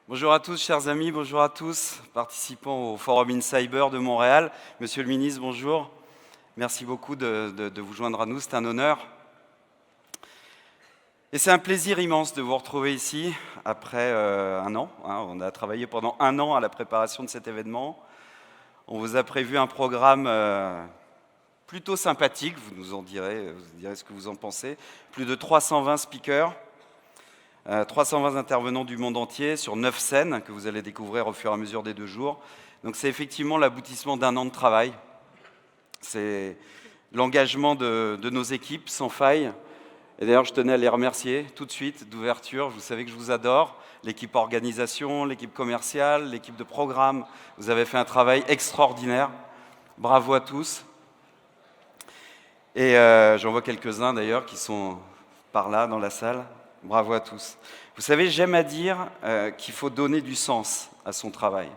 Bonjour à tous, chers amis, bonjour à tous, participants au Forum InCyber de Montréal. Monsieur le ministre, bonjour. Merci beaucoup de vous joindre à nous, c'est un honneur. Et c'est un plaisir immense de vous retrouver ici après un an. On a travaillé pendant un an à la préparation de cet événement. On vous a prévu un programme plutôt sympathique, vous direz ce que vous en pensez. Plus de 320 speakers. 320 intervenants du monde entier sur 9 scènes que vous allez découvrir au fur et à mesure des 2 jours. Donc c'est effectivement l'aboutissement d'un an de travail. C'est l'engagement de nos équipes sans faille. Et d'ailleurs, je tenais à les remercier tout de suite d'ouverture. Vous savez que je vous adore. L'équipe organisation, l'équipe commerciale, l'équipe de programme. Vous avez fait un travail extraordinaire. Bravo à tous. Et j'en vois quelques-uns d'ailleurs qui sont par là dans la salle. Bravo à tous. Vous savez, j'aime à dire qu'il faut donner du sens à son travail,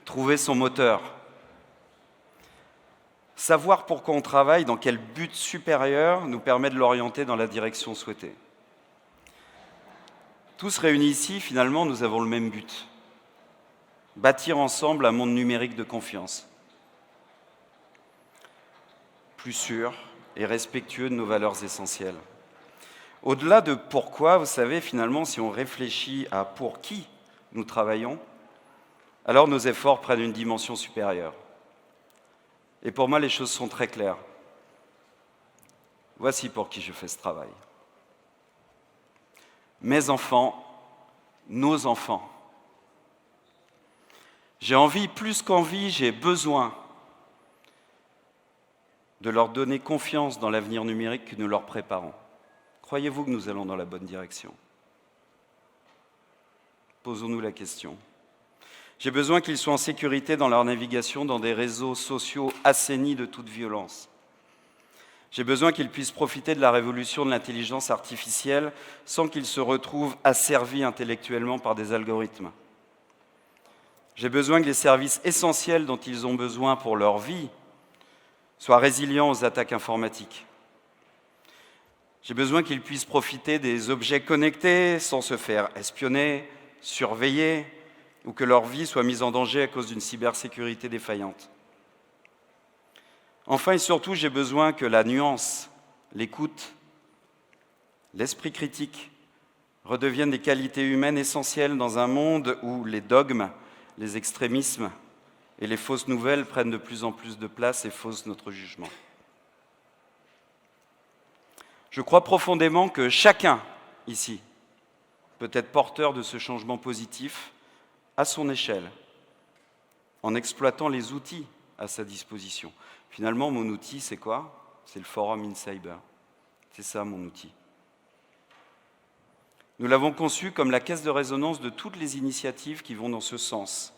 trouver son moteur, savoir pourquoi on travaille, dans quel but supérieur nous permet de l'orienter dans la direction souhaitée. Tous réunis ici, finalement, nous avons le même but, bâtir ensemble un monde numérique de confiance, plus sûr et respectueux de nos valeurs essentielles. Au-delà de pourquoi, vous savez, finalement, si on réfléchit à pour qui nous travaillons, alors nos efforts prennent une dimension supérieure. Et pour moi, les choses sont très claires. Voici pour qui je fais ce travail. Mes enfants, nos enfants. J'ai envie, plus qu'envie, j'ai besoin de leur donner confiance dans l'avenir numérique que nous leur préparons. Croyez-vous que nous allons dans la bonne direction? Posons-nous la question. J'ai besoin qu'ils soient en sécurité dans leur navigation dans des réseaux sociaux assainis de toute violence. J'ai besoin qu'ils puissent profiter de la révolution de l'intelligence artificielle sans qu'ils se retrouvent asservis intellectuellement par des algorithmes. J'ai besoin que les services essentiels dont ils ont besoin pour leur vie soient résilients aux attaques informatiques. J'ai besoin qu'ils puissent profiter des objets connectés sans se faire espionner, surveiller, ou que leur vie soit mise en danger à cause d'une cybersécurité défaillante. Enfin et surtout, j'ai besoin que la nuance, l'écoute, l'esprit critique redeviennent des qualités humaines essentielles dans un monde où les dogmes, les extrémismes et les fausses nouvelles prennent de plus en plus de place et faussent notre jugement. Je crois profondément que chacun ici peut être porteur de ce changement positif à son échelle, en exploitant les outils à sa disposition. Finalement, mon outil, c'est quoi? C'est le Forum InCyber. C'est ça mon outil. Nous l'avons conçu comme la caisse de résonance de toutes les initiatives qui vont dans ce sens,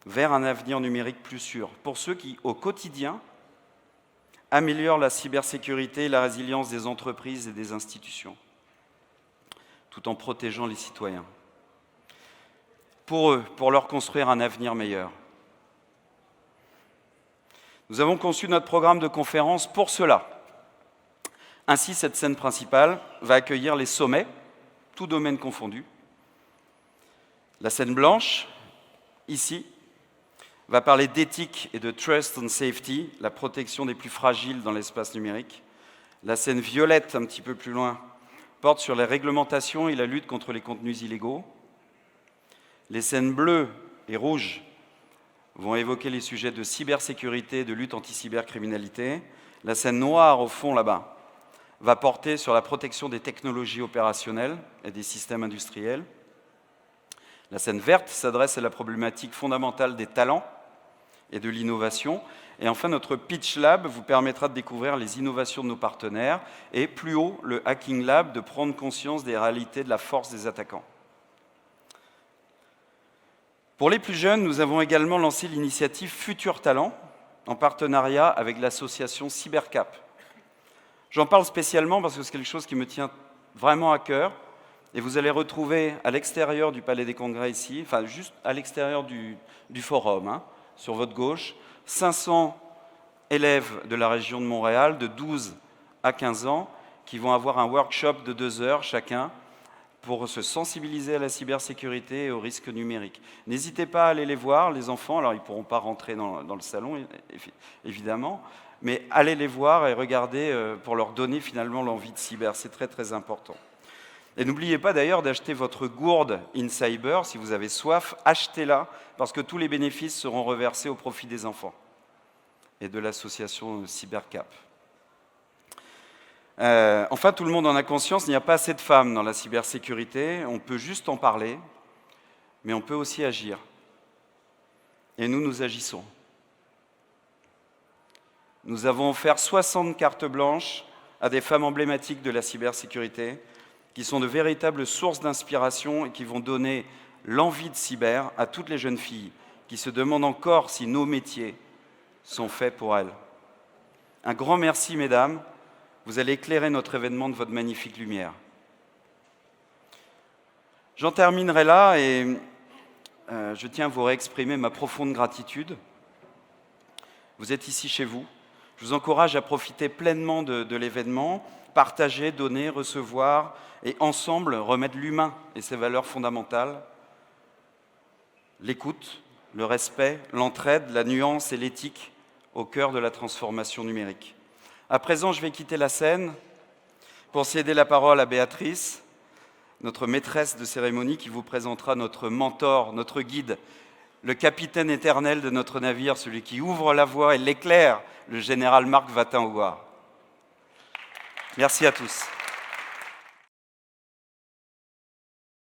vers un avenir numérique plus sûr, pour ceux qui, au quotidien, améliorent la cybersécurité et la résilience des entreprises et des institutions, tout en protégeant les citoyens. Pour eux, pour leur construire un avenir meilleur. Nous avons conçu notre programme de conférence pour cela. Ainsi, cette scène principale va accueillir les sommets, tous domaines confondus. La scène blanche, ici, va parler d'éthique et de trust and safety, la protection des plus fragiles dans l'espace numérique. La scène violette, un petit peu plus loin, porte sur les réglementations et la lutte contre les contenus illégaux. Les scènes bleues et rouges vont évoquer les sujets de cybersécurité et de lutte anti-cybercriminalité. La scène noire, au fond, là-bas, va porter sur la protection des technologies opérationnelles et des systèmes industriels. La scène verte s'adresse à la problématique fondamentale des talents et de l'innovation. Et enfin, notre Pitch Lab vous permettra de découvrir les innovations de nos partenaires et, plus haut, le Hacking Lab, de prendre conscience des réalités de la force des attaquants. Pour les plus jeunes, nous avons également lancé l'initiative Futur Talent en partenariat avec l'association Cybercap. J'en parle spécialement parce que c'est quelque chose qui me tient vraiment à cœur. Et vous allez retrouver à l'extérieur du Palais des Congrès ici, enfin juste à l'extérieur du forum, sur votre gauche, 500 élèves de la région de Montréal, de 12 à 15 ans, qui vont avoir un workshop de 2 heures chacun pour se sensibiliser à la cybersécurité et aux risques numériques. N'hésitez pas à aller les voir, les enfants. Alors, ils ne pourront pas rentrer dans le salon, évidemment, mais allez les voir et regardez pour leur donner finalement l'envie de cyber. C'est très, très important. Et n'oubliez pas d'ailleurs d'acheter votre gourde InCyber. Si vous avez soif, achetez-la, parce que tous les bénéfices seront reversés au profit des enfants et de l'association CyberCap. Enfin, tout le monde en a conscience, il n'y a pas assez de femmes dans la cybersécurité. On peut juste en parler, mais on peut aussi agir. Et nous agissons. Nous avons offert 60 cartes blanches à des femmes emblématiques de la cybersécurité, qui sont de véritables sources d'inspiration et qui vont donner l'envie de cyber à toutes les jeunes filles qui se demandent encore si nos métiers sont faits pour elles. Un grand merci, mesdames. Vous allez éclairer notre événement de votre magnifique lumière. J'en terminerai là et je tiens à vous réexprimer ma profonde gratitude. Vous êtes ici chez vous. Je vous encourage à profiter pleinement de l'événement, partager, donner, recevoir et ensemble remettre l'humain et ses valeurs fondamentales, l'écoute, le respect, l'entraide, la nuance et l'éthique au cœur de la transformation numérique. À présent, je vais quitter la scène pour céder la parole à Béatrice, notre maîtresse de cérémonie, qui vous présentera notre mentor, notre guide, le capitaine éternel de notre navire, celui qui ouvre la voie et l'éclaire, le général Marc Watin-Houard. Merci à tous.